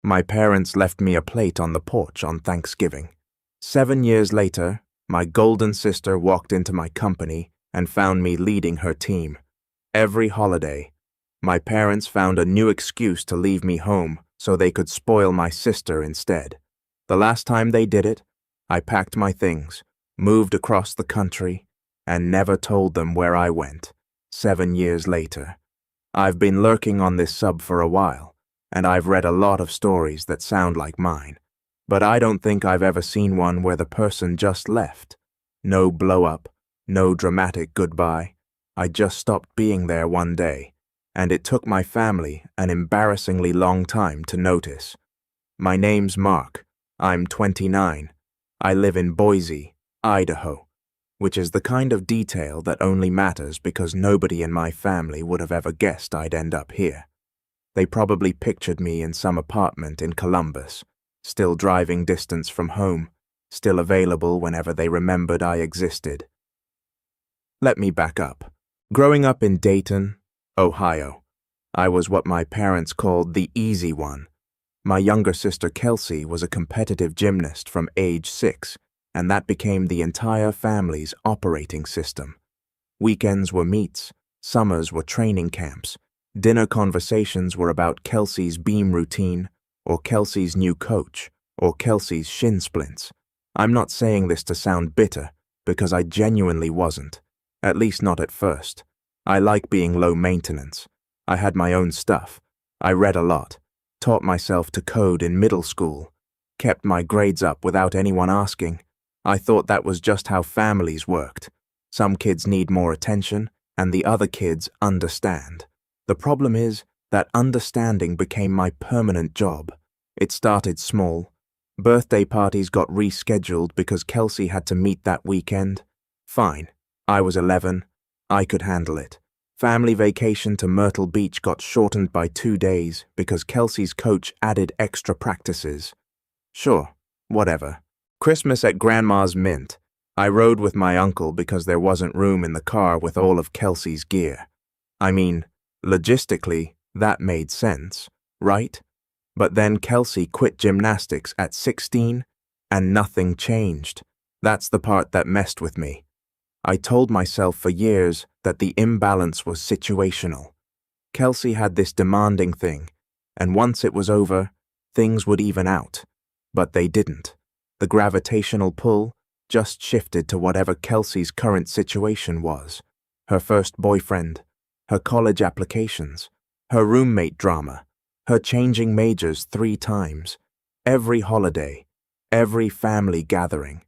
My parents left me a plate on the porch on Thanksgiving. 7 years later, my golden sister walked into my company and found me leading her team. Every holiday, my parents found a new excuse to leave me home so they could spoil my sister instead. The last time they did it, I packed my things, moved across the country, and never told them where I went. 7 years later. I've been lurking on this sub for a while, and I've read a lot of stories that sound like mine, but I don't think I've ever seen one where the person just left. No blow-up, no dramatic goodbye. I just stopped being there one day, and it took my family an embarrassingly long time to notice. My name's Mark. I'm 29. I live in Boise, Idaho, which is the kind of detail that only matters because nobody in my family would have ever guessed I'd end up here. They probably pictured me in some apartment in Columbus, still driving distance from home, still available whenever they remembered I existed. Let me back up. Growing up in Dayton, Ohio, I was what my parents called the easy one. My younger sister Kelsey was a competitive gymnast from age 6, and that became the entire family's operating system. Weekends were meets, summers were training camps, dinner conversations were about Kelsey's beam routine, or Kelsey's new coach, or Kelsey's shin splints. I'm not saying this to sound bitter, because I genuinely wasn't, at least not at first. I like being low maintenance. I had my own stuff. I read a lot, taught myself to code in middle school, kept my grades up without anyone asking. I thought that was just how families worked. Some kids need more attention, and the other kids understand. The problem is that understanding became my permanent job. It started small. Birthday parties got rescheduled because Kelsey had to meet that weekend. Fine. I was 11. I could handle it. Family vacation to Myrtle Beach got shortened by 2 days because Kelsey's coach added extra practices. Sure, whatever. Christmas at Grandma's Mint. I rode with my uncle because there wasn't room in the car with all of Kelsey's gear. I mean, logistically, that made sense, right? But then Kelsey quit gymnastics at 16, and nothing changed. That's the part that messed with me. I told myself for years that the imbalance was situational. Kelsey had this demanding thing, and once it was over, things would even out. But they didn't. The gravitational pull just shifted to whatever Kelsey's current situation was. Her first boyfriend, her college applications, her roommate drama, her changing majors 3 times, every holiday, every family gathering.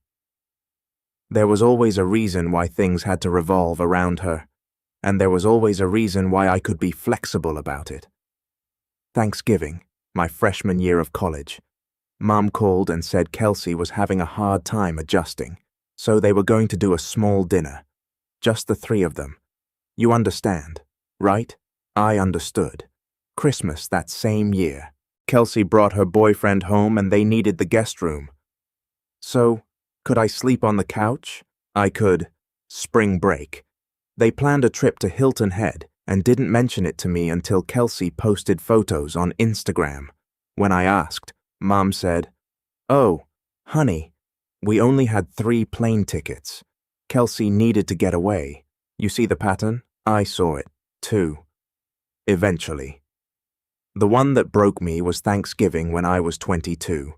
There was always a reason why things had to revolve around her, and there was always a reason why I could be flexible about it. Thanksgiving, my freshman year of college, Mom called and said Kelsey was having a hard time adjusting, so they were going to do a small dinner. Just the 3 of them. You understand, right? I understood. Christmas that same year. Kelsey brought her boyfriend home and they needed the guest room. So, could I sleep on the couch? I could. Spring break. They planned a trip to Hilton Head and didn't mention it to me until Kelsey posted photos on Instagram. When I asked, Mom said, "Oh, honey, we only had 3 plane tickets. Kelsey needed to get away. You see the pattern? I saw it, too." Eventually. The one that broke me was Thanksgiving when I was 22.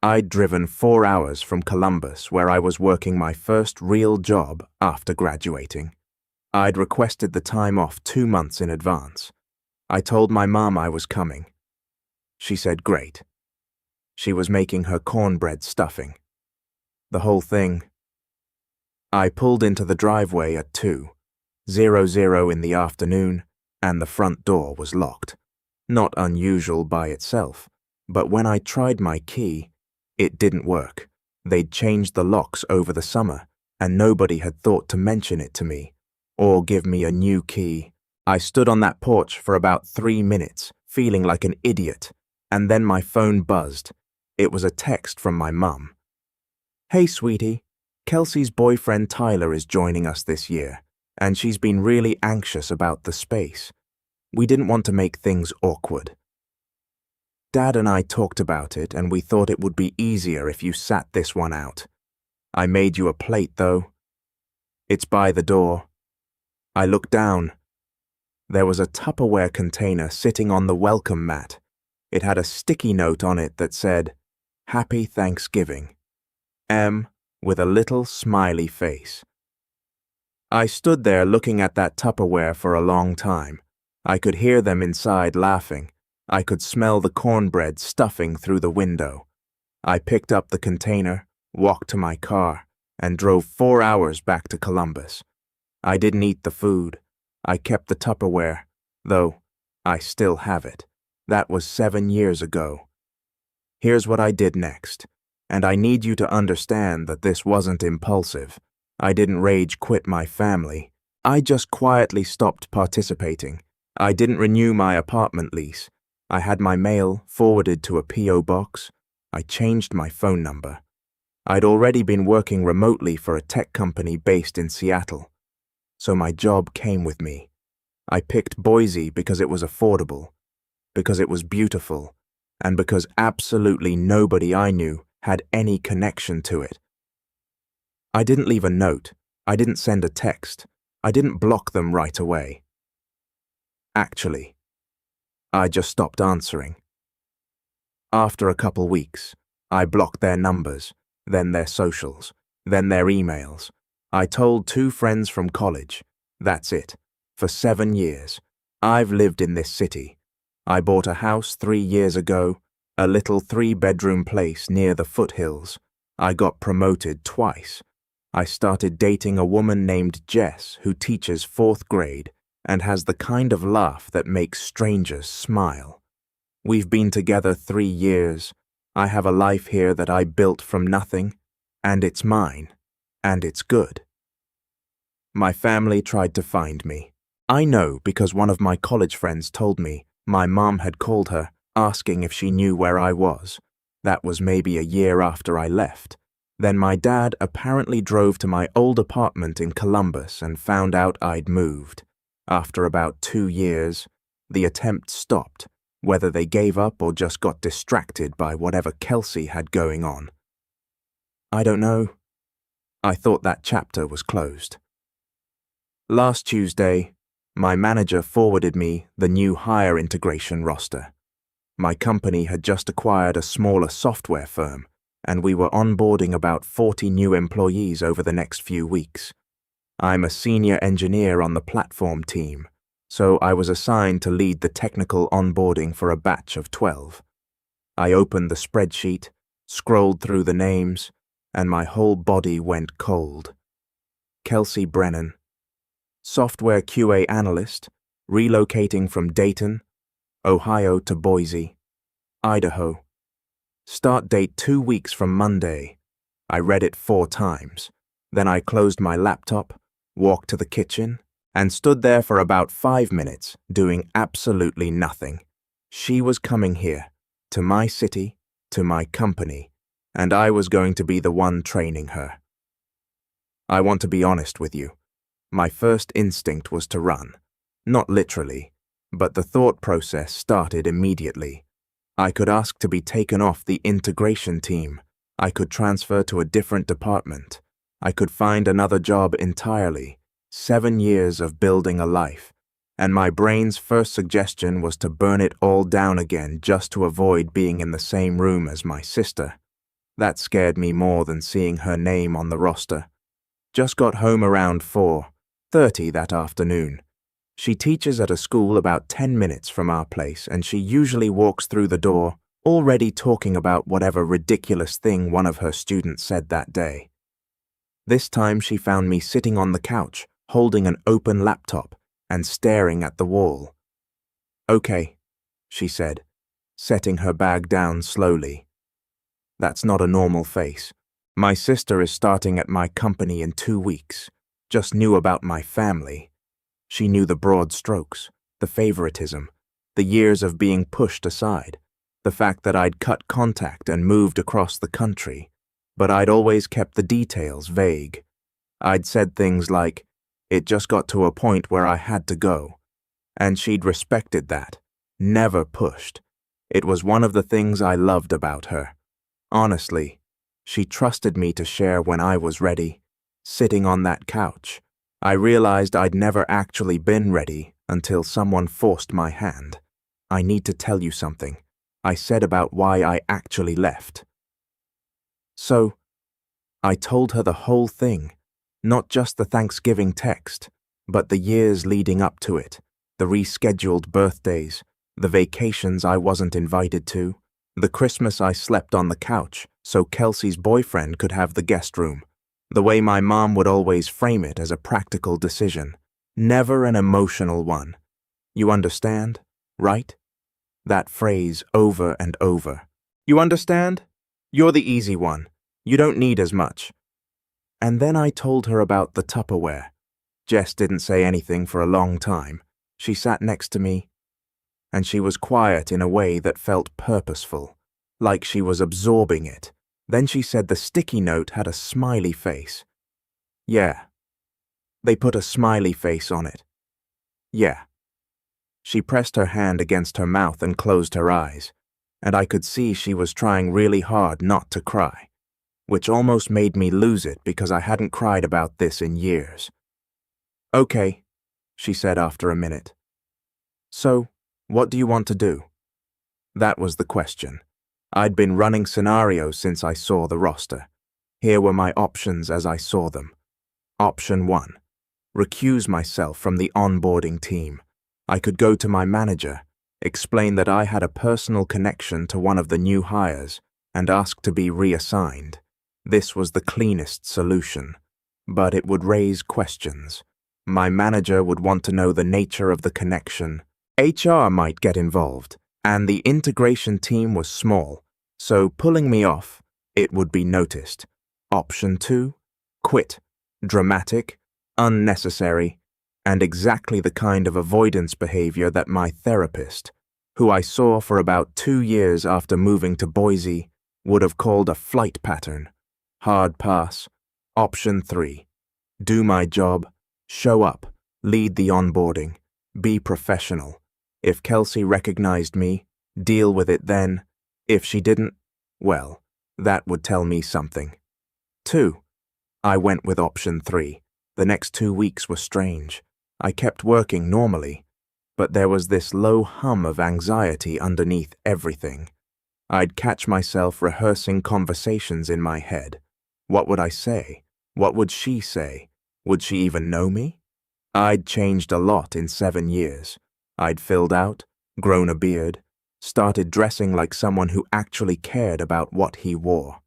I'd driven 4 hours from Columbus where I was working my first real job after graduating. I'd requested the time off 2 months in advance. I told my mom I was coming. She said great. She was making her cornbread stuffing. The whole thing. I pulled into the driveway at 2:00 in the afternoon, and the front door was locked. Not unusual by itself, but when I tried my key, it didn't work. They'd changed the locks over the summer, and nobody had thought to mention it to me, or give me a new key. I stood on that porch for about 3 minutes, feeling like an idiot, and then my phone buzzed. It was a text from my mum. "Hey, sweetie, Kelsey's boyfriend Tyler is joining us this year, and she's been really anxious about the space. We didn't want to make things awkward." Dad and I talked about it, and we thought it would be easier if you sat this one out. I made you a plate, though. It's by the door. I looked down. There was a Tupperware container sitting on the welcome mat. It had a sticky note on it that said, "Happy Thanksgiving. M," with a little smiley face. I stood there looking at that Tupperware for a long time. I could hear them inside laughing. I could smell the cornbread stuffing through the window. I picked up the container, walked to my car, and drove 4 hours back to Columbus. I didn't eat the food. I kept the Tupperware, though I still have it. That was 7 years ago. Here's what I did next, and I need you to understand that this wasn't impulsive. I didn't rage quit my family. I just quietly stopped participating. I didn't renew my apartment lease. I had my mail forwarded to a P.O. box. I changed my phone number. I'd already been working remotely for a tech company based in Seattle, so my job came with me. I picked Boise because it was affordable, because it was beautiful, and because absolutely nobody I knew had any connection to it. I didn't leave a note. I didn't send a text. I didn't block them right away. Actually, I just stopped answering. After a couple weeks, I blocked their numbers, then their socials, then their emails. I told 2 friends from college, that's it, for 7 years. I've lived in this city. I bought a house 3 years ago, a little 3-bedroom place near the foothills. I got promoted twice. I started dating a woman named Jess who teaches 4th grade and has the kind of laugh that makes strangers smile. We've been together 3 years. I have a life here that I built from nothing, and it's mine, and it's good. My family tried to find me. I know because one of my college friends told me my mom had called her asking if she knew where I was. That was maybe a year after I left. Then my dad apparently drove to my old apartment in Columbus and found out I'd moved. After about 2 years, the attempt stopped, whether they gave up or just got distracted by whatever Kelsey had going on. I don't know. I thought that chapter was closed. Last Tuesday, my manager forwarded me the new hire integration roster. My company had just acquired a smaller software firm, and we were onboarding about 40 new employees over the next few weeks. I'm a senior engineer on the platform team, so I was assigned to lead the technical onboarding for a batch of 12. I opened the spreadsheet, scrolled through the names, and my whole body went cold. Kelsey Brennan, software QA analyst, relocating from Dayton, Ohio to Boise, Idaho. Start date 2 weeks from Monday. I read it 4 times. Then I closed my laptop, walked to the kitchen, and stood there for about 5 minutes, doing absolutely nothing. She was coming here, to my city, to my company, and I was going to be the one training her. I want to be honest with you. My first instinct was to run. Not literally, but the thought process started immediately. I could ask to be taken off the integration team. I could transfer to a different department. I could find another job entirely. 7 years of building a life, and my brain's first suggestion was to burn it all down again just to avoid being in the same room as my sister. That scared me more than seeing her name on the roster. Just got home around 4:30 that afternoon. She teaches at a school about 10 minutes from our place, and she usually walks through the door already talking about whatever ridiculous thing one of her students said that day. This time she found me sitting on the couch, holding an open laptop and staring at the wall. "Okay," she said, setting her bag down slowly. That's not a normal face. My sister is starting at my company in 2 weeks. Just knew about my family. She knew the broad strokes, the favoritism, the years of being pushed aside, the fact that I'd cut contact and moved across the country, but I'd always kept the details vague. I'd said things like, "It just got to a point where I had to go," and she'd respected that, never pushed. It was one of the things I loved about her. Honestly, she trusted me to share when I was ready. Sitting on that couch, I realized I'd never actually been ready until someone forced my hand. "I need to tell you something," I said about why I actually left. So, I told her the whole thing, not just the Thanksgiving text, but the years leading up to it, the rescheduled birthdays, the vacations I wasn't invited to, the Christmas I slept on the couch so Kelsey's boyfriend could have the guest room, the way my mom would always frame it as a practical decision, never an emotional one. "You understand, right?" That phrase over and over. "You understand? You're the easy one. You don't need as much." And then I told her about the Tupperware. Jess didn't say anything for a long time. She sat next to me, and she was quiet in a way that felt purposeful, like she was absorbing it. Then she said the sticky note had a smiley face. "Yeah." They put a smiley face on it. "Yeah." She pressed her hand against her mouth and closed her eyes, and I could see she was trying really hard not to cry, which almost made me lose it because I hadn't cried about this in years. "Okay," she said after a minute. "So, what do you want to do?" That was the question. I'd been running scenarios since I saw the roster. Here were my options as I saw them. Option 1. Recuse myself from the onboarding team. I could go to my manager, explain that I had a personal connection to one of the new hires, and ask to be reassigned. This was the cleanest solution, but it would raise questions. My manager would want to know the nature of the connection. HR might get involved, and the integration team was small, so pulling me off, it would be noticed. Option 2, quit. Dramatic, unnecessary, and exactly the kind of avoidance behavior that my therapist, who I saw for about 2 years after moving to Boise, would have called a flight pattern. Hard pass. Option 3, do my job, show up, lead the onboarding, be professional. If Kelsey recognized me, deal with it then. If she didn't, well, that would tell me something. 2. I went with option 3. The next 2 weeks were strange. I kept working normally, but there was this low hum of anxiety underneath everything. I'd catch myself rehearsing conversations in my head. What would I say? What would she say? Would she even know me? I'd changed a lot in 7 years. I'd filled out, grown a beard, started dressing like someone who actually cared about what he wore.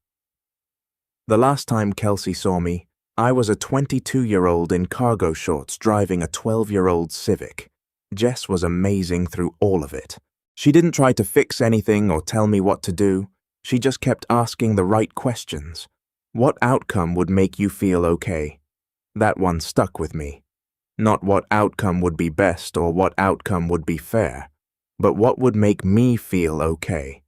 The last time Kelsey saw me, I was a 22-year-old in cargo shorts driving a 12-year-old Civic. Jess was amazing through all of it. She didn't try to fix anything or tell me what to do. She just kept asking the right questions. What outcome would make you feel okay? That one stuck with me. Not what outcome would be best or what outcome would be fair, but what would make me feel okay.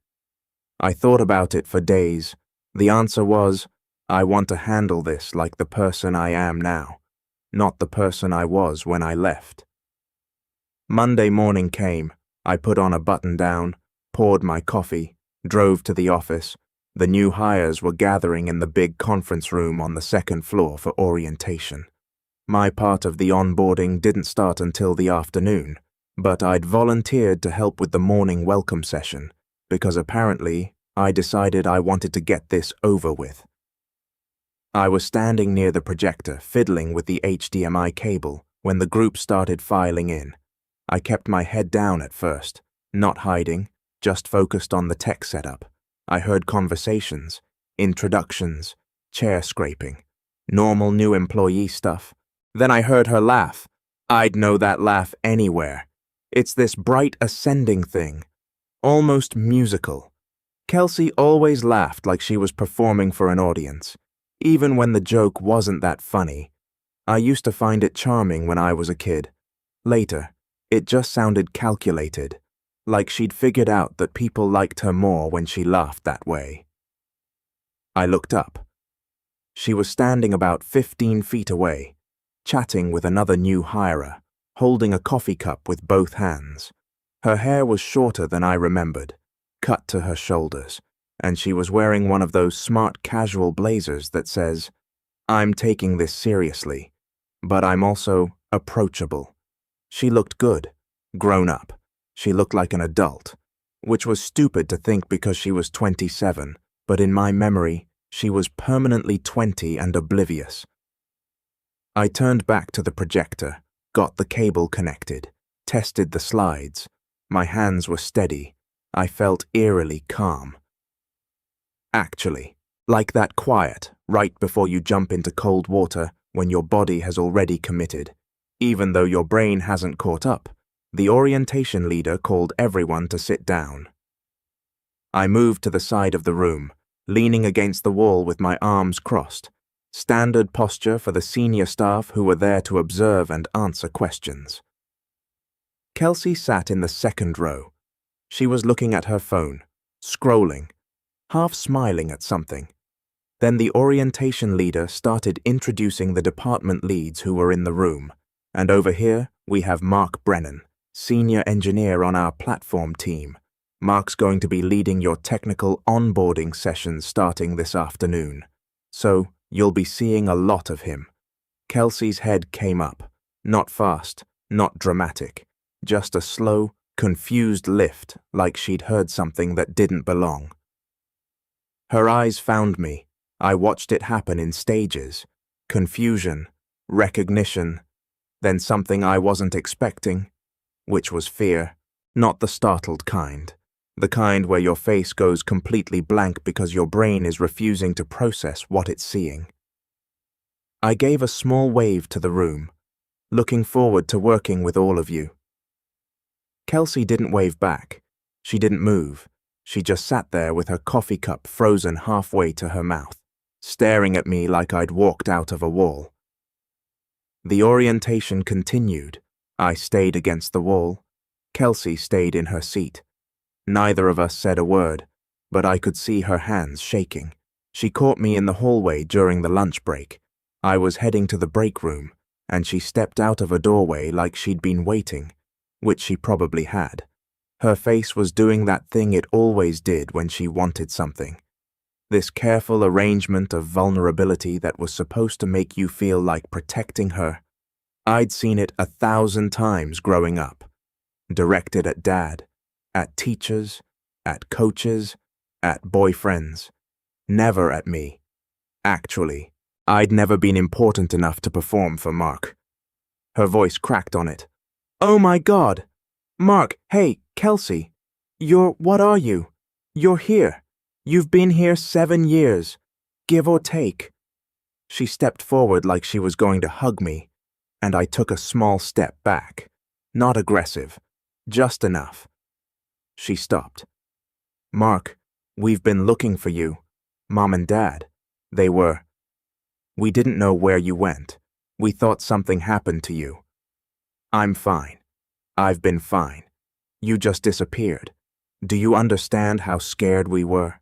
I thought about it for days. The answer was, I want to handle this like the person I am now, not the person I was when I left. Monday morning came. I put on a button-down, poured my coffee, drove to the office. The new hires were gathering in the big conference room on the second floor for orientation. My part of the onboarding didn't start until the afternoon, but I'd volunteered to help with the morning welcome session because apparently I decided I wanted to get this over with. I was standing near the projector, fiddling with the HDMI cable, when the group started filing in. I kept my head down at first, not hiding, just focused on the tech setup. I heard conversations, introductions, chair scraping, normal new employee stuff. Then I heard her laugh. I'd know that laugh anywhere. It's this bright ascending thing, almost musical. Kelsey always laughed like she was performing for an audience, even when the joke wasn't that funny. I used to find it charming when I was a kid. Later, it just sounded calculated, like she'd figured out that people liked her more when she laughed that way. I looked up. She was standing about 15 feet away, chatting with another new hirer, holding a coffee cup with both hands. Her hair was shorter than I remembered, cut to her shoulders, and she was wearing one of those smart casual blazers that says, "I'm taking this seriously, but I'm also approachable." She looked good, grown up. She looked like an adult, which was stupid to think because she was 27, but in my memory, she was permanently 20 and oblivious. I turned back to the projector, got the cable connected, tested the slides. My hands were steady. I felt eerily calm. Actually, like that quiet right before you jump into cold water when your body has already committed. Even though your brain hasn't caught up, the orientation leader called everyone to sit down. I moved to the side of the room, leaning against the wall with my arms crossed, standard posture for the senior staff who were there to observe and answer questions. Kelsey sat in the second row. She was looking at her phone, scrolling, half smiling at something. Then the orientation leader started introducing the department leads who were in the room, and over here we have Mark Brennan, senior engineer on our platform team. Mark's going to be leading your technical onboarding sessions starting this afternoon, so you'll be seeing a lot of him. Kelsey's head came up, not fast, not dramatic, just a slow, confused lift like she'd heard something that didn't belong. Her eyes found me. I watched it happen in stages. Confusion, recognition, then something I wasn't expecting, which was fear, not the startled kind. The kind where your face goes completely blank because your brain is refusing to process what it's seeing. I gave a small wave to the room, looking forward to working with all of you. Kelsey didn't wave back. She didn't move. She just sat there with her coffee cup frozen halfway to her mouth, staring at me like I'd walked out of a wall. The orientation continued. I stayed against the wall. Kelsey stayed in her seat. Neither of us said a word, but I could see her hands shaking. She caught me in the hallway during the lunch break. I was heading to the break room, and she stepped out of a doorway like she'd been waiting, which she probably had. Her face was doing that thing it always did when she wanted something. This careful arrangement of vulnerability that was supposed to make you feel like protecting her. I'd seen it 1,000 times growing up. Directed at Dad, at teachers, at coaches, at boyfriends. Never at me. Actually, I'd never been important enough to perform for Mark. Her voice cracked on it. "Oh my God! Mark, hey, Kelsey. What are you? You're here. You've been here 7 years, give or take." She stepped forward like she was going to hug me, and I took a small step back. Not aggressive, just enough. She stopped. "Mark, we've been looking for you. Mom and Dad. We didn't know where you went. We thought something happened to you. I'm fine. I've been fine. You just disappeared. Do you understand how scared we were?"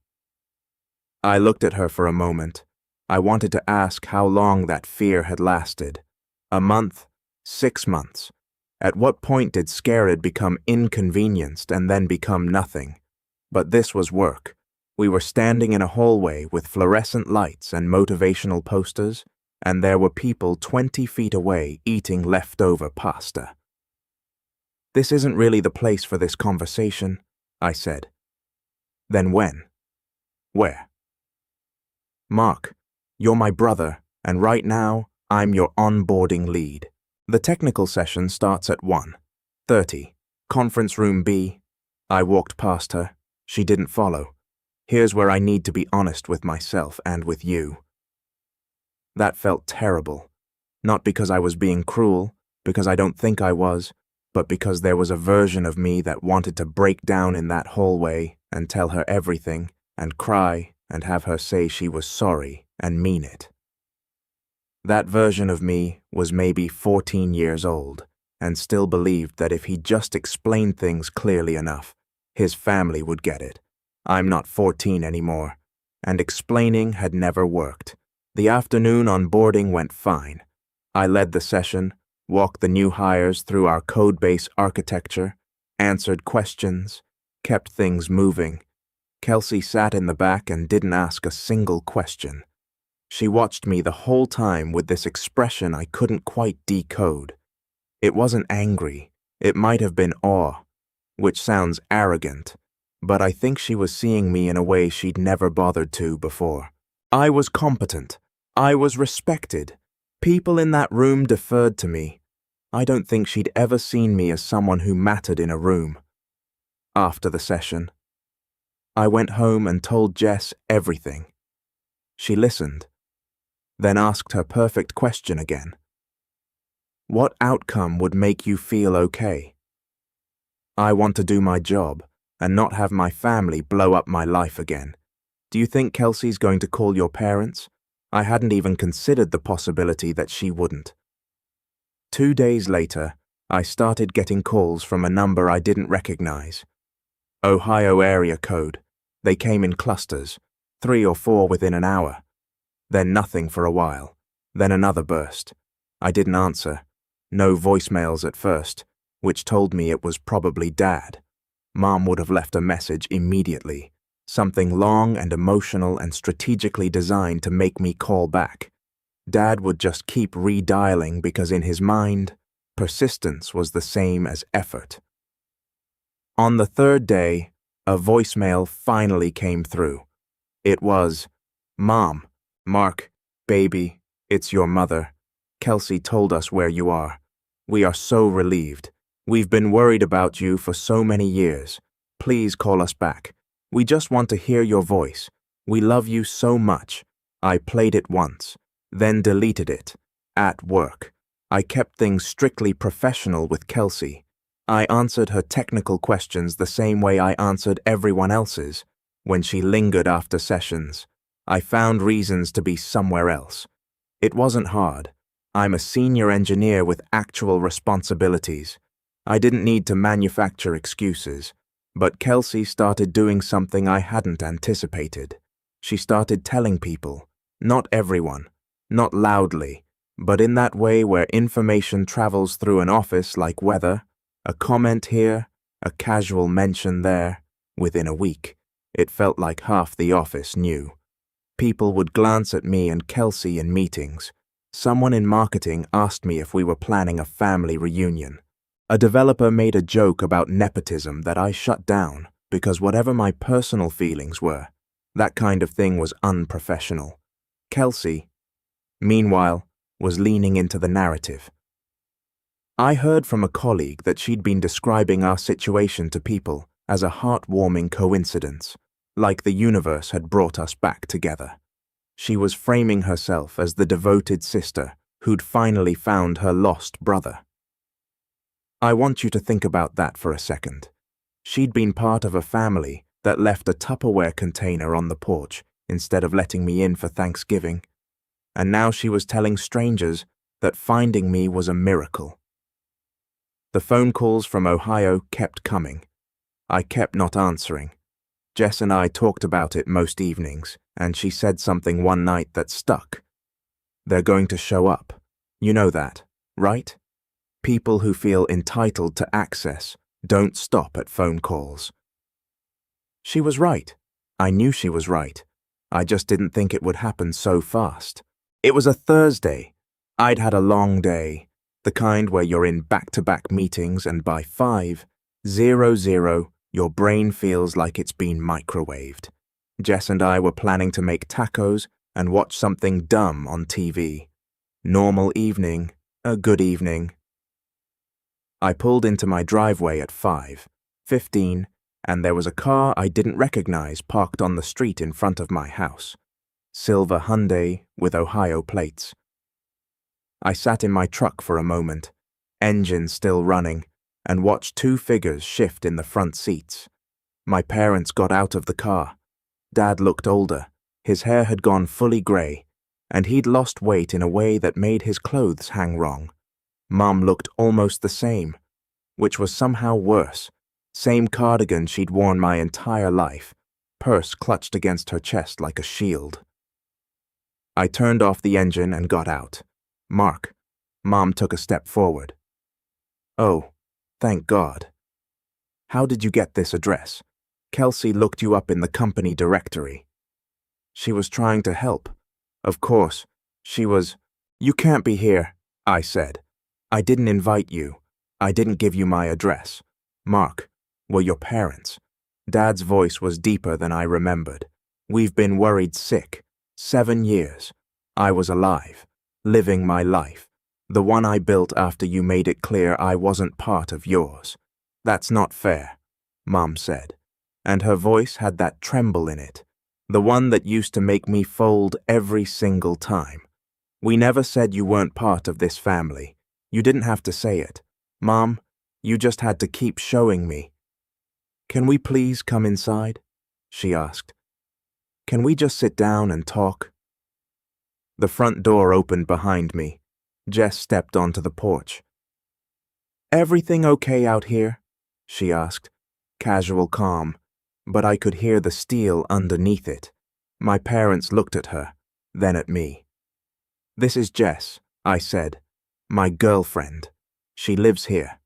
I looked at her for a moment. I wanted to ask how long that fear had lasted. A month? 6 months? At what point did scared become inconvenienced and then become nothing? But this was work. We were standing in a hallway with fluorescent lights and motivational posters, and there were people 20 feet away eating leftover pasta. "This isn't really the place for this conversation," I said. "Then when? Where?" "Mark, you're my brother, and right now, I'm your onboarding lead. The technical session starts at 1:30. Conference room B." I walked past her. She didn't follow. Here's where I need to be honest with myself and with you. That felt terrible. Not because I was being cruel, because I don't think I was, but because there was a version of me that wanted to break down in that hallway and tell her everything, and cry and have her say she was sorry and mean it. That version of me was maybe 14 years old and still believed that if he just explained things clearly enough, his family would get it. I'm not 14 anymore, and explaining had never worked. The afternoon onboarding went fine. I led the session, walked the new hires through our code base architecture, answered questions, kept things moving, Kelsey sat in the back and didn't ask a single question. She watched me the whole time with this expression I couldn't quite decode. It wasn't angry. It might have been awe, which sounds arrogant, but I think she was seeing me in a way she'd never bothered to before. I was competent. I was respected. People in that room deferred to me. I don't think she'd ever seen me as someone who mattered in a room. After the session, I went home and told Jess everything. She listened, then asked her perfect question again. What outcome would make you feel okay? I want to do my job and not have my family blow up my life again. Do you think Kelsey's going to call your parents? I hadn't even considered the possibility that she wouldn't. 2 days later, I started getting calls from a number I didn't recognize. Ohio area code. They came in clusters, 3 or 4 within an hour. Then nothing for a while. Then another burst. I didn't answer. No voicemails at first, which told me it was probably Dad. Mom would have left a message immediately. Something long and emotional and strategically designed to make me call back. Dad would just keep redialing because in his mind, persistence was the same as effort. On the 3rd day, a voicemail finally came through. It was, Mom, Mark, baby, it's your mother. Kelsey told us where you are. We are so relieved. We've been worried about you for so many years. Please call us back. We just want to hear your voice. We love you so much. I played it once, then deleted it. At work. I kept things strictly professional with Kelsey. I answered her technical questions the same way I answered everyone else's. When she lingered after sessions, I found reasons to be somewhere else. It wasn't hard. I'm a senior engineer with actual responsibilities. I didn't need to manufacture excuses. But Kelsey started doing something I hadn't anticipated. She started telling people, not everyone, not loudly, but in that way where information travels through an office like weather, a comment here, a casual mention there. Within a week, it felt like half the office knew. People would glance at me and Kelsey in meetings. Someone in marketing asked me if we were planning a family reunion. A developer made a joke about nepotism that I shut down because whatever my personal feelings were, that kind of thing was unprofessional. Kelsey, meanwhile, was leaning into the narrative. I heard from a colleague that she'd been describing our situation to people as a heartwarming coincidence, like the universe had brought us back together. She was framing herself as the devoted sister who'd finally found her lost brother. I want you to think about that for a second. She'd been part of a family that left a Tupperware container on the porch instead of letting me in for Thanksgiving. And now she was telling strangers that finding me was a miracle. The phone calls from Ohio kept coming. I kept not answering. Jess and I talked about it most evenings, and she said something one night that stuck. They're going to show up. You know that, right? People who feel entitled to access don't stop at phone calls. She was right. I knew she was right. I just didn't think it would happen so fast. It was a Thursday. I'd had a long day, the kind where you're in back-to-back meetings and by 5:00, your brain feels like it's been microwaved. Jess and I were planning to make tacos and watch something dumb on TV. Normal evening, a good evening. I pulled into my driveway at 5:15, and there was a car I didn't recognize parked on the street in front of my house. Silver Hyundai with Ohio plates. I sat in my truck for a moment, engine still running, and watched 2 figures shift in the front seats. My parents got out of the car. Dad looked older. His hair had gone fully grey, and he'd lost weight in a way that made his clothes hang wrong. Mom looked almost the same, which was somehow worse. Same cardigan she'd worn my entire life, purse clutched against her chest like a shield. I turned off the engine and got out. Mark. Mom took a step forward. Oh, thank God. How did you get this address? Kelsey looked you up in the company directory. She was trying to help. Of course, she was. You can't be here, I said. I didn't invite you. I didn't give you my address. Mark, were your parents. Dad's voice was deeper than I remembered. We've been worried sick. 7 years. I was alive, living my life. The one I built after you made it clear I wasn't part of yours. That's not fair, Mom said, and her voice had that tremble in it, the one that used to make me fold every single time. We never said you weren't part of this family. You didn't have to say it. Mom, you just had to keep showing me. Can we please come inside? She asked. Can we just sit down and talk? The front door opened behind me. Jess stepped onto the porch. Everything okay out here? She asked, casual calm, but I could hear the steel underneath it. My parents looked at her, then at me. This is Jess, I said. My girlfriend. She lives here.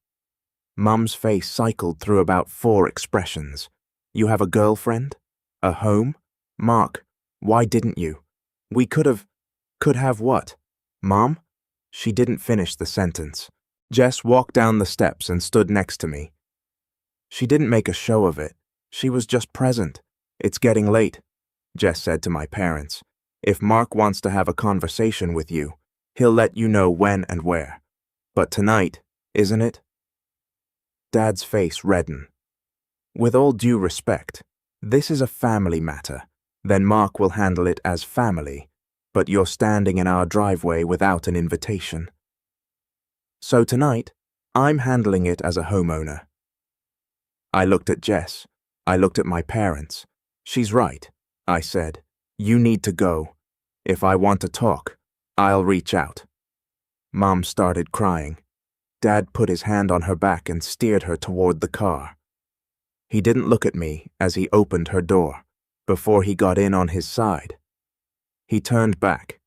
Mum's face cycled through about 4 expressions. You have a girlfriend? A home? Mark, why didn't you? We could have what? Mom? She didn't finish the sentence. Jess walked down the steps and stood next to me. She didn't make a show of it. She was just present. It's getting late, Jess said to my parents. If Mark wants to have a conversation with you, he'll let you know when and where. But tonight, isn't it? Dad's face reddened. With all due respect, this is a family matter. Then Mark will handle it as family, but you're standing in our driveway without an invitation. So tonight, I'm handling it as a homeowner. I looked at Jess. I looked at my parents. She's right, I said. You need to go. If I want to talk, I'll reach out. Mom started crying. Dad put his hand on her back and steered her toward the car. He didn't look at me as he opened her door, before he got in on his side. He turned back.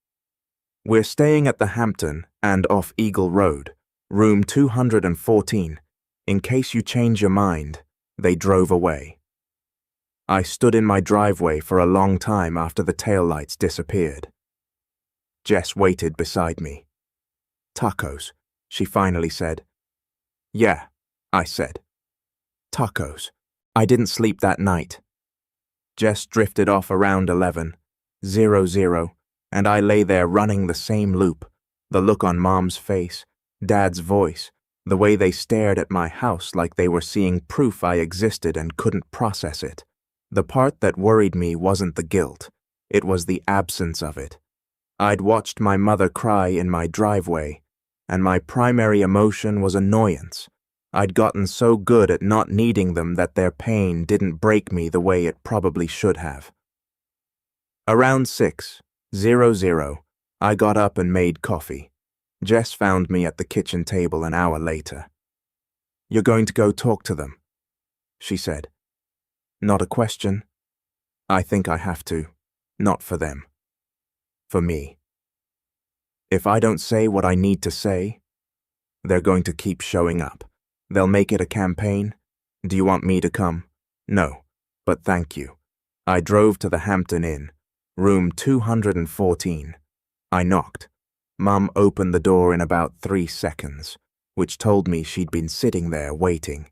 We're staying at the Hampton and off Eagle Road, room 214. In case you change your mind, they drove away. I stood in my driveway for a long time after the taillights disappeared. Jess waited beside me. Tacos, she finally said. Yeah, I said. Tacos. I didn't sleep that night. Jess drifted off around 11:00, and I lay there running the same loop, the look on Mom's face, Dad's voice, the way they stared at my house like they were seeing proof I existed and couldn't process it. The part that worried me wasn't the guilt, it was the absence of it. I'd watched my mother cry in my driveway, and my primary emotion was annoyance. I'd gotten so good at not needing them that their pain didn't break me the way it probably should have. Around 6:00, I got up and made coffee. Jess found me at the kitchen table an hour later. You're going to go talk to them, she said. Not a question. I think I have to. Not for them. For me. If I don't say what I need to say, they're going to keep showing up. They'll make it a campaign. Do you want me to come? No, but thank you. I drove to the Hampton Inn, room 214. I knocked. Mum opened the door in about 3 seconds, which told me she'd been sitting there waiting.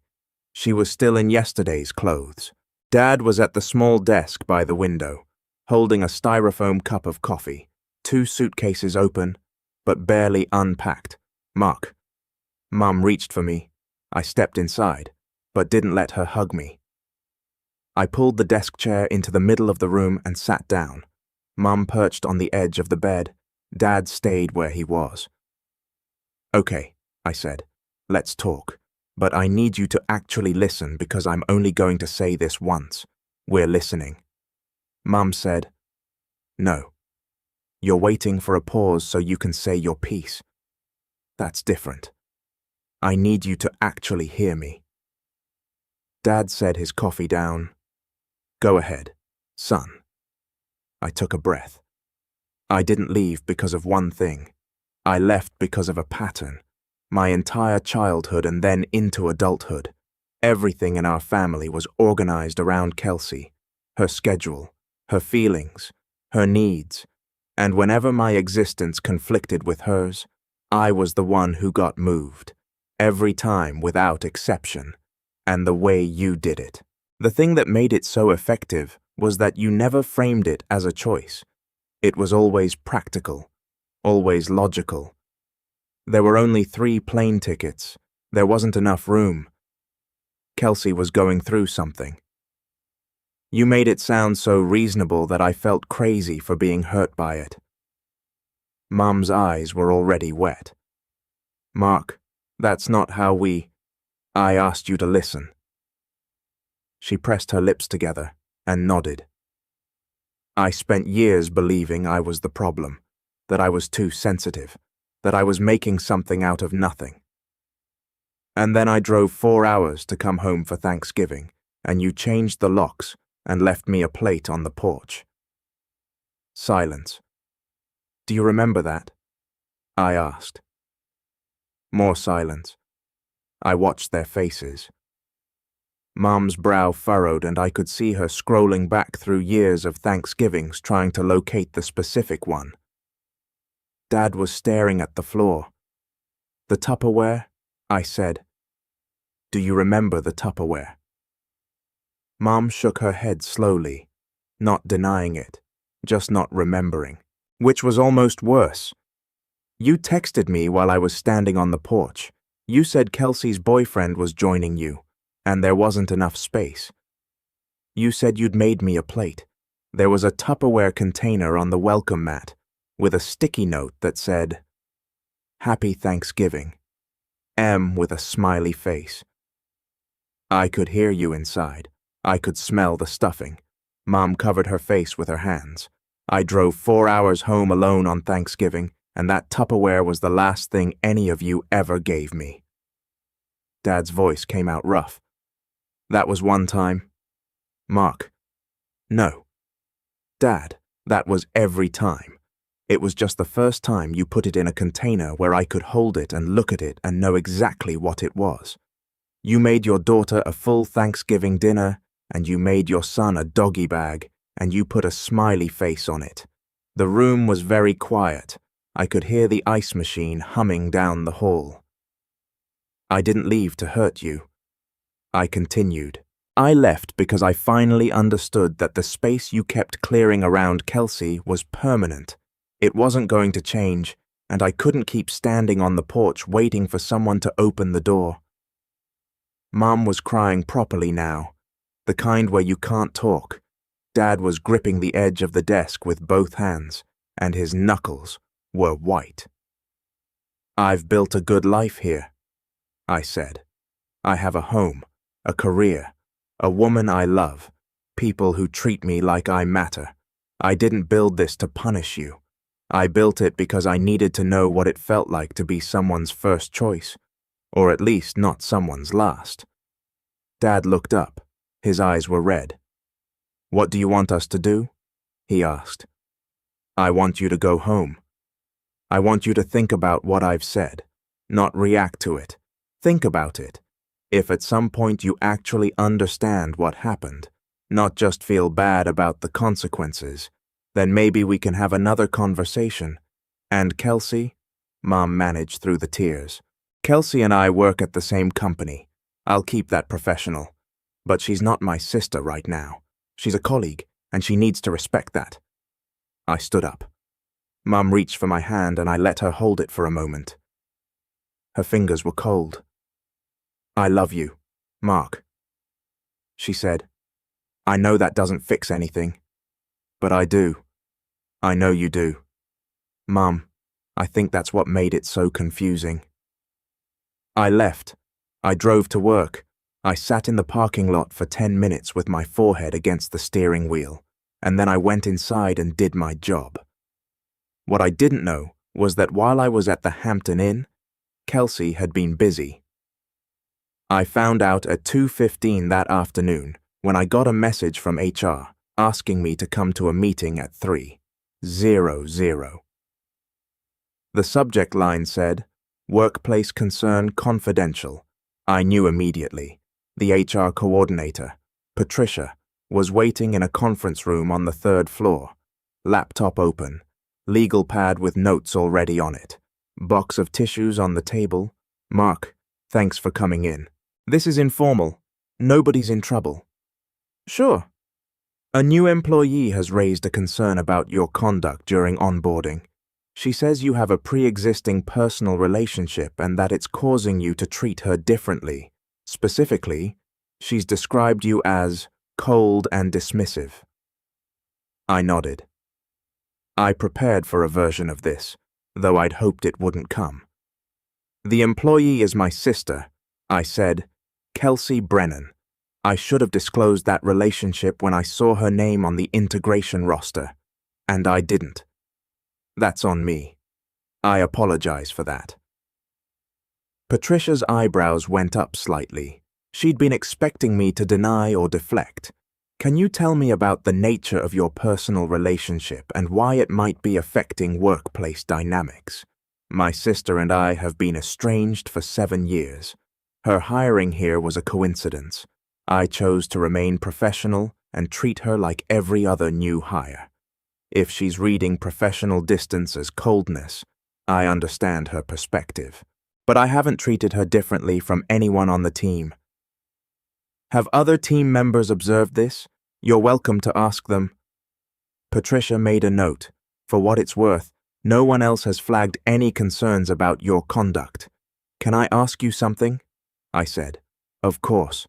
She was still in yesterday's clothes. Dad was at the small desk by the window, holding a styrofoam cup of coffee, 2 suitcases open, but barely unpacked. Mark. Mum reached for me. I stepped inside, but didn't let her hug me. I pulled the desk chair into the middle of the room and sat down. Mum perched on the edge of the bed. Dad stayed where he was. Okay, I said. Let's talk. But I need you to actually listen because I'm only going to say this once. We're listening. Mum said, No. You're waiting for a pause so you can say your piece. That's different. I need you to actually hear me. Dad set his coffee down. Go ahead, son. I took a breath. I didn't leave because of one thing. I left because of a pattern. My entire childhood and then into adulthood. Everything in our family was organized around Kelsey, her schedule, her feelings, her needs, and whenever my existence conflicted with hers, I was the one who got moved, every time without exception, and the way you did it. The thing that made it so effective was that you never framed it as a choice. It was always practical, always logical. There were only 3 plane tickets. There wasn't enough room. Kelsey was going through something. You made it sound so reasonable that I felt crazy for being hurt by it. Mum's eyes were already wet. Mark, that's not how I asked you to listen. She pressed her lips together and nodded. I spent years believing I was the problem, that I was too sensitive, that I was making something out of nothing. And then I drove 4 hours to come home for Thanksgiving, and you changed the locks and left me a plate on the porch. Silence. Do you remember that? I asked. More silence. I watched their faces. Mum's brow furrowed and I could see her scrolling back through years of Thanksgivings trying to locate the specific one. Dad was staring at the floor. The Tupperware? I said. Do you remember the Tupperware? Mum shook her head slowly, not denying it, just not remembering, which was almost worse. You texted me while I was standing on the porch. You said Kelsey's boyfriend was joining you, and there wasn't enough space. You said you'd made me a plate. There was a Tupperware container on the welcome mat, with a sticky note that said, Happy Thanksgiving. M with a smiley face. I could hear you inside. I could smell the stuffing. Mom covered her face with her hands. I drove 4 hours home alone on Thanksgiving, and that Tupperware was the last thing any of you ever gave me. Dad's voice came out rough. That was one time. Mark. No. Dad, that was every time. It was just the first time you put it in a container where I could hold it and look at it and know exactly what it was. You made your daughter a full Thanksgiving dinner, and you made your son a doggy bag, and you put a smiley face on it. The room was very quiet. I could hear the ice machine humming down the hall. I didn't leave to hurt you. I continued. I left because I finally understood that the space you kept clearing around Kelsey was permanent. It wasn't going to change, and I couldn't keep standing on the porch waiting for someone to open the door. Mum was crying properly now, the kind where you can't talk. Dad was gripping the edge of the desk with both hands, and his knuckles were white. I've built a good life here, I said. I have a home, a career, a woman I love, people who treat me like I matter. I didn't build this to punish you. I built it because I needed to know what it felt like to be someone's first choice, or at least not someone's last. Dad looked up. His eyes were red. What do you want us to do? He asked. I want you to go home. I want you to think about what I've said, not react to it. Think about it. If at some point you actually understand what happened, not just feel bad about the consequences, then maybe we can have another conversation. And Kelsey? Mom managed through the tears. Kelsey and I work at the same company. I'll keep that professional. But she's not my sister right now. She's a colleague, and she needs to respect that. I stood up. Mum reached for my hand and I let her hold it for a moment. Her fingers were cold. I love you, Mark. She said, I know that doesn't fix anything, but I do. I know you do. Mum, I think that's what made it so confusing. I left. I drove to work. I sat in the parking lot for 10 minutes with my forehead against the steering wheel, and then I went inside and did my job. What I didn't know was that while I was at the Hampton Inn, Kelsey had been busy. I found out at 2:15 that afternoon when I got a message from HR asking me to come to a meeting at 3:00. The subject line said, Workplace Concern Confidential. I knew immediately. The HR coordinator, Patricia, was waiting in a conference room on the third floor. Laptop open, legal pad with notes already on it, box of tissues on the table. "Mark, thanks for coming in. This is informal. Nobody's in trouble." "Sure." "A new employee has raised a concern about your conduct during onboarding. She says you have a pre-existing personal relationship and that it's causing you to treat her differently. Specifically, she's described you as cold and dismissive." I nodded. I prepared for a version of this, though I'd hoped it wouldn't come. "The employee is my sister," I said, "Kelsey Brennan. I should have disclosed that relationship when I saw her name on the integration roster, and I didn't. That's on me. I apologize for that." Patricia's eyebrows went up slightly. She'd been expecting me to deny or deflect. "Can you tell me about the nature of your personal relationship and why it might be affecting workplace dynamics? My sister and I have been estranged for 7 years. Her hiring here was a coincidence. I chose to remain professional and treat her like every other new hire. If she's reading professional distance as coldness, I understand her perspective. But I haven't treated her differently from anyone on the team." "Have other team members observed this? You're welcome to ask them." Patricia made a note. "For what it's worth, no one else has flagged any concerns about your conduct." "Can I ask you something?" I said. "Of course."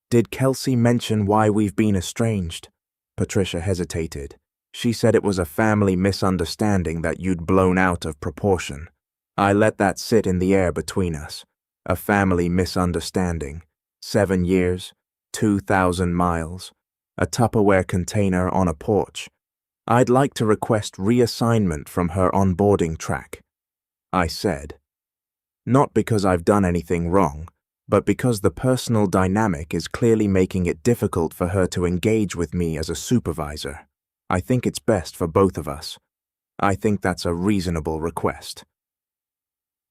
"Did Kelsey mention why we've been estranged?" Patricia hesitated. "She said it was a family misunderstanding that you'd blown out of proportion." I let that sit in the air between us. A family misunderstanding. 7 years, 2,000 miles, a Tupperware container on a porch. "I'd like to request reassignment from her onboarding track," I said. "Not because I've done anything wrong, but because the personal dynamic is clearly making it difficult for her to engage with me as a supervisor. I think it's best for both of us. I think that's a reasonable request."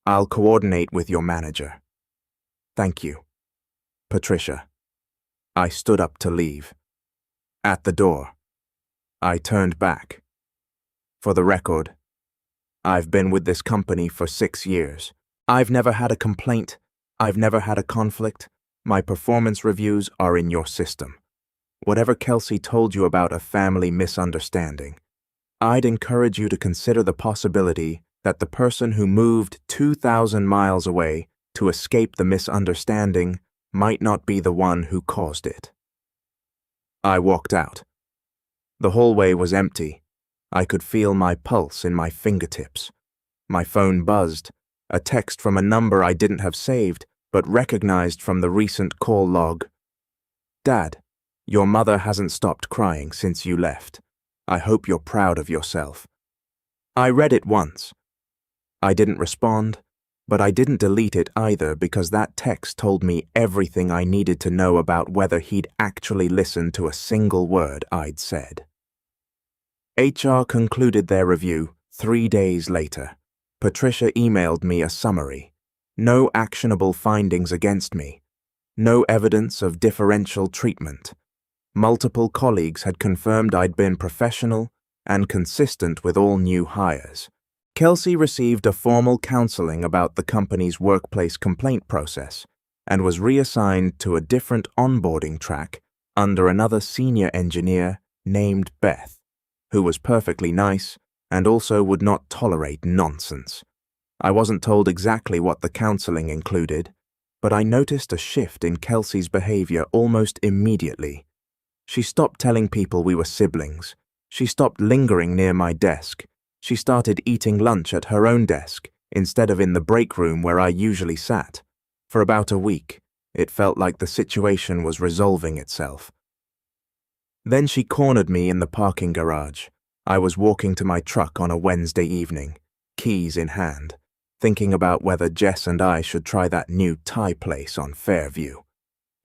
"I'll coordinate with your manager." "Thank you." "Patricia." I stood up to leave. At the door, I turned back. "For the record, I've been with this company for 6 years. I've never had a complaint. I've never had a conflict. My performance reviews are in your system. Whatever Kelsey told you about a family misunderstanding, I'd encourage you to consider the possibility that the person who moved 2,000 miles away to escape the misunderstanding might not be the one who caused it." I walked out. The hallway was empty. I could feel my pulse in my fingertips. My phone buzzed, a text from a number I didn't have saved, but recognized from the recent call log. "Dad, your mother hasn't stopped crying since you left. I hope you're proud of yourself." I read it once. I didn't respond, but I didn't delete it either because that text told me everything I needed to know about whether he'd actually listened to a single word I'd said. HR concluded their review 3 days later. Patricia emailed me a summary. No actionable findings against me. No evidence of differential treatment. Multiple colleagues had confirmed I'd been professional and consistent with all new hires. Kelsey received a formal counseling about the company's workplace complaint process and was reassigned to a different onboarding track under another senior engineer named Beth, who was perfectly nice and also would not tolerate nonsense. I wasn't told exactly what the counseling included, but I noticed a shift in Kelsey's behavior almost immediately. She stopped telling people we were siblings. She stopped lingering near my desk. She started eating lunch at her own desk instead of in the break room where I usually sat. For about a week, it felt like the situation was resolving itself. Then she cornered me in the parking garage. I was walking to my truck on a Wednesday evening, keys in hand, thinking about whether Jess and I should try that new Thai place on Fairview.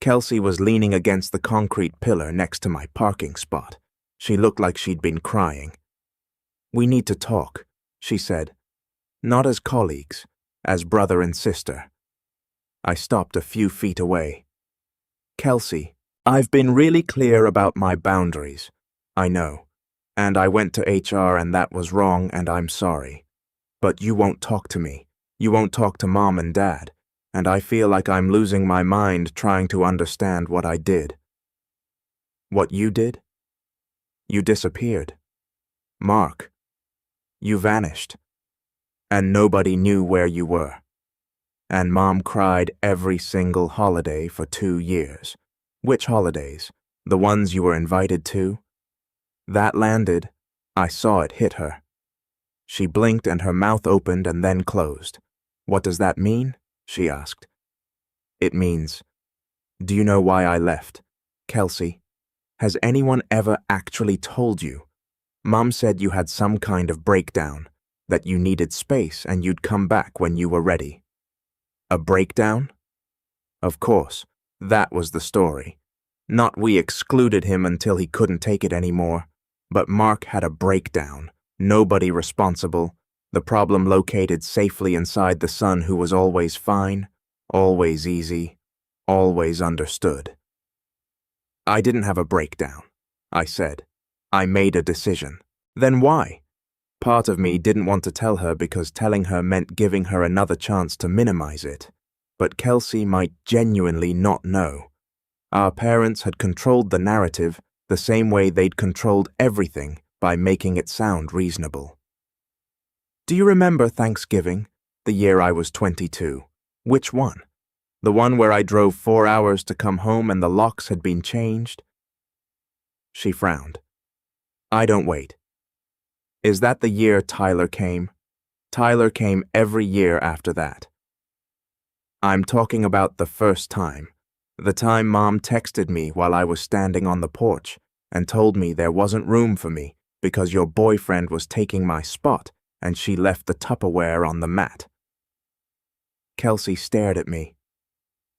Kelsey was leaning against the concrete pillar next to my parking spot. She looked like she'd been crying. "We need to talk," she said. "Not as colleagues, as brother and sister." I stopped a few feet away. Kelsey, I've been really clear about my boundaries. I know. And I went to HR and that was wrong and I'm sorry. But you won't talk to me. You won't talk to Mom and Dad. And I feel like I'm losing my mind trying to understand what I did. What you did? You disappeared. Mark, you vanished. And nobody knew where you were. And Mom cried every single holiday for 2 years. Which holidays? The ones you were invited to? That landed. I saw it hit her. She blinked and her mouth opened and then closed. What does that mean? She asked. It means, do you know why I left? Kelsey, has anyone ever actually told you? Mom said you had some kind of breakdown, that you needed space and you'd come back when you were ready. A breakdown? Of course, that was the story. Not we excluded him until he couldn't take it anymore, but Mark had a breakdown, nobody responsible, the problem located safely inside the son who was always fine, always easy, always understood. I didn't have a breakdown, I said. I made a decision. Then why? Part of me didn't want to tell her because telling her meant giving her another chance to minimize it. But Kelsey might genuinely not know. Our parents had controlled the narrative the same way they'd controlled everything by making it sound reasonable. Do you remember Thanksgiving, the year I was 22? Which one? The one where I drove 4 hours to come home and the locks had been changed? She frowned. I don't wait. Is that the year Tyler came? Tyler came every year after that. I'm talking about the first time. The time Mom texted me while I was standing on the porch and told me there wasn't room for me because your boyfriend was taking my spot and she left the Tupperware on the mat. Kelsey stared at me.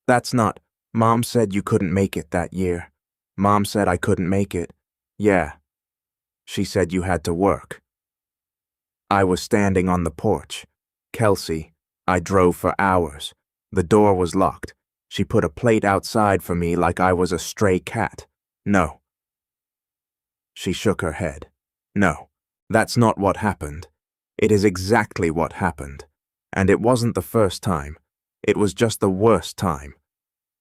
That's not. Mom said you couldn't make it that year. Mom said I couldn't make it. Yeah. She said you had to work. I was standing on the porch. Kelsey, I drove for hours. The door was locked. She put a plate outside for me like I was a stray cat. No. She shook her head. No, that's not what happened. It is exactly what happened. And it wasn't the first time. It was just the worst time.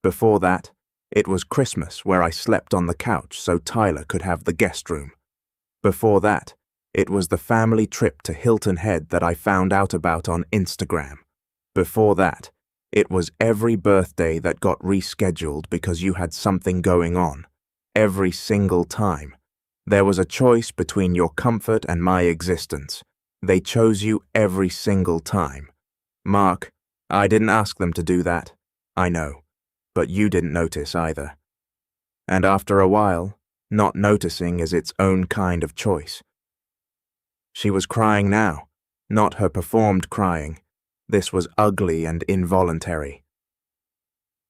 Before that, it was Christmas where I slept on the couch so Tyler could have the guest room. Before that, it was the family trip to Hilton Head that I found out about on Instagram. Before that, it was every birthday that got rescheduled because you had something going on. Every single time. There was a choice between your comfort and my existence. They chose you every single time. Mark, I didn't ask them to do that. I know. But you didn't notice either. And after a while, not noticing is its own kind of choice. She was crying now, not her performed crying. This was ugly and involuntary.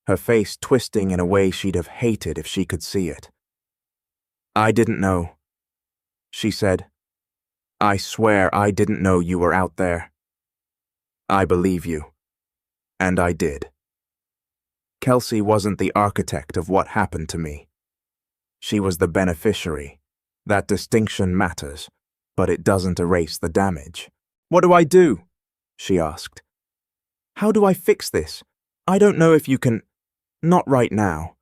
Her face twisting in a way she'd have hated if she could see it. I didn't know. She said, I swear I didn't know you were out there. I believe you. And I did. Kelsey wasn't the architect of what happened to me. She was the beneficiary. That distinction matters, but it doesn't erase the damage. What do I do? She asked. How do I fix this? I don't know if you can. Not right now.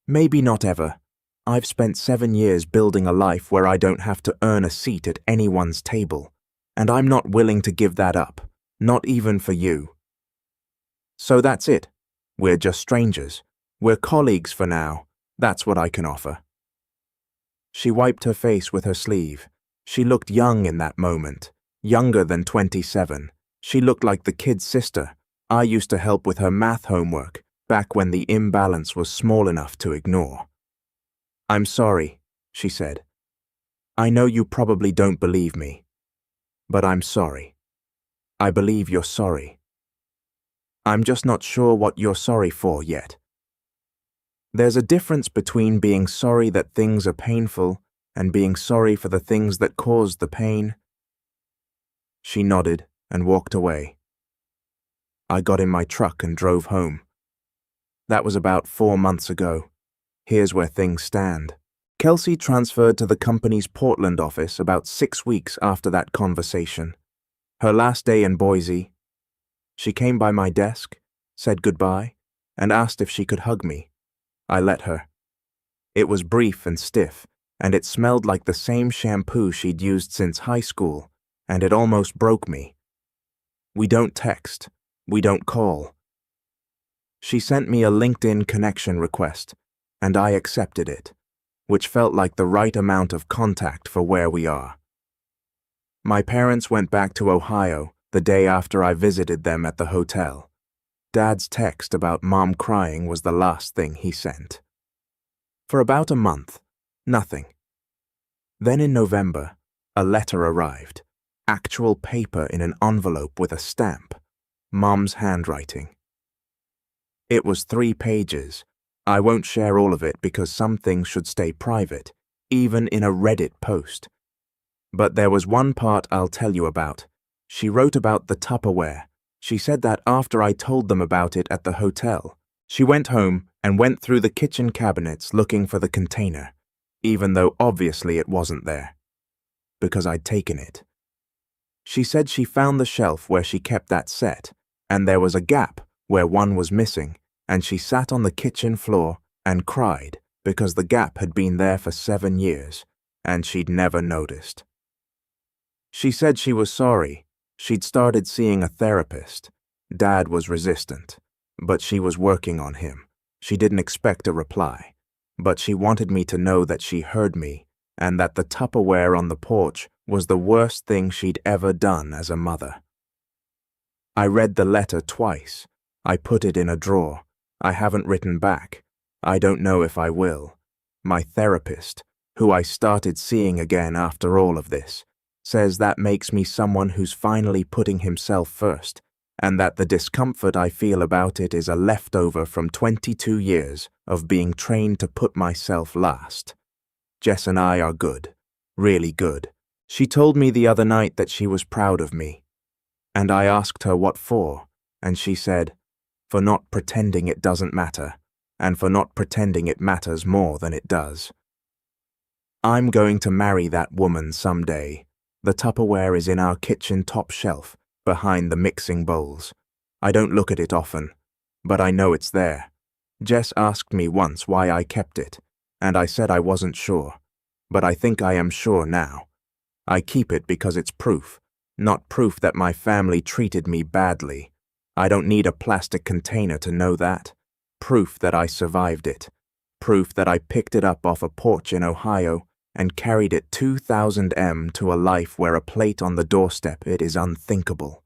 Maybe not ever. I've spent 7 years building a life where I don't have to earn a seat at anyone's table, and I'm not willing to give that up, not even for you. So that's it. We're just strangers. We're colleagues for now. That's what I can offer. She wiped her face with her sleeve. She looked young in that moment, younger than 27. She looked like the kid's sister. I used to help with her math homework, back when the imbalance was small enough to ignore. I'm sorry, she said. I know you probably don't believe me, but I'm sorry. I believe you're sorry. I'm just not sure what you're sorry for yet. There's a difference between being sorry that things are painful and being sorry for the things that caused the pain. She nodded and walked away. I got in my truck and drove home. That was about 4 months ago. Here's where things stand. Kelsey transferred to the company's Portland office about 6 weeks after that conversation. Her last day in Boise, she came by my desk, said goodbye, and asked if she could hug me. I let her. It was brief and stiff, and it smelled like the same shampoo she'd used since high school, and it almost broke me. We don't text. We don't call. She sent me a LinkedIn connection request, and I accepted it, which felt like the right amount of contact for where we are. My parents went back to Ohio the day after I visited them at the hotel. Dad's text about Mom crying was the last thing he sent. For about a month, nothing. Then in November, a letter arrived. Actual paper in an envelope with a stamp. Mom's handwriting. It was 3 pages. I won't share all of it because some things should stay private, even in a Reddit post. But there was one part I'll tell you about. She wrote about the Tupperware. She said that after I told them about it at the hotel, she went home and went through the kitchen cabinets looking for the container, even though obviously it wasn't there, because I'd taken it. She said she found the shelf where she kept that set, and there was a gap where one was missing, and she sat on the kitchen floor and cried because the gap had been there for 7 years, and she'd never noticed. She said she was sorry. She'd started seeing a therapist. Dad was resistant, but she was working on him. She didn't expect a reply, but she wanted me to know that she heard me and that the Tupperware on the porch was the worst thing she'd ever done as a mother. I read the letter twice. I put it in a drawer. I haven't written back. I don't know if I will. My therapist, who I started seeing again after all of this, says that makes me someone who's finally putting himself first, and that the discomfort I feel about it is a leftover from 22 years of being trained to put myself last. Jess and I are good, really good. She told me the other night that she was proud of me, and I asked her what for, and she said, for not pretending it doesn't matter, and for not pretending it matters more than it does. I'm going to marry that woman someday. The Tupperware is in our kitchen top shelf, behind the mixing bowls. I don't look at it often, but I know it's there. Jess asked me once why I kept it, and I said I wasn't sure, but I think I am sure now. I keep it because it's proof, not proof that my family treated me badly. I don't need a plastic container to know that. Proof that I survived it. Proof that I picked it up off a porch in Ohio and carried it 2,000 m to a life where a plate on the doorstep it is unthinkable,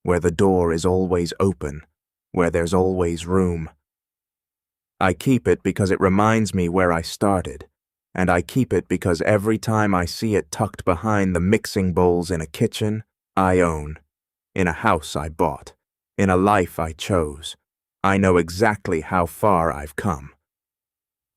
where the door is always open, where there's always room. I keep it because it reminds me where I started, and I keep it because every time I see it tucked behind the mixing bowls in a kitchen I own, in a house I bought, in a life I chose, I know exactly how far I've come.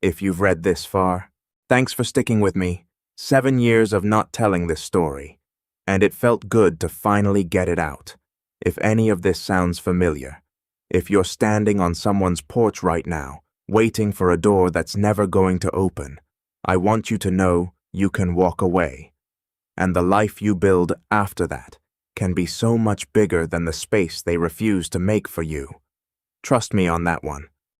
If you've read this far, thanks for sticking with me. 7 years of not telling this story, and it felt good to finally get it out. If any of this sounds familiar, if you're standing on someone's porch right now, waiting for a door that's never going to open, I want you to know you can walk away. And the life you build after that can be so much bigger than the space they refuse to make for you. Trust me on that one.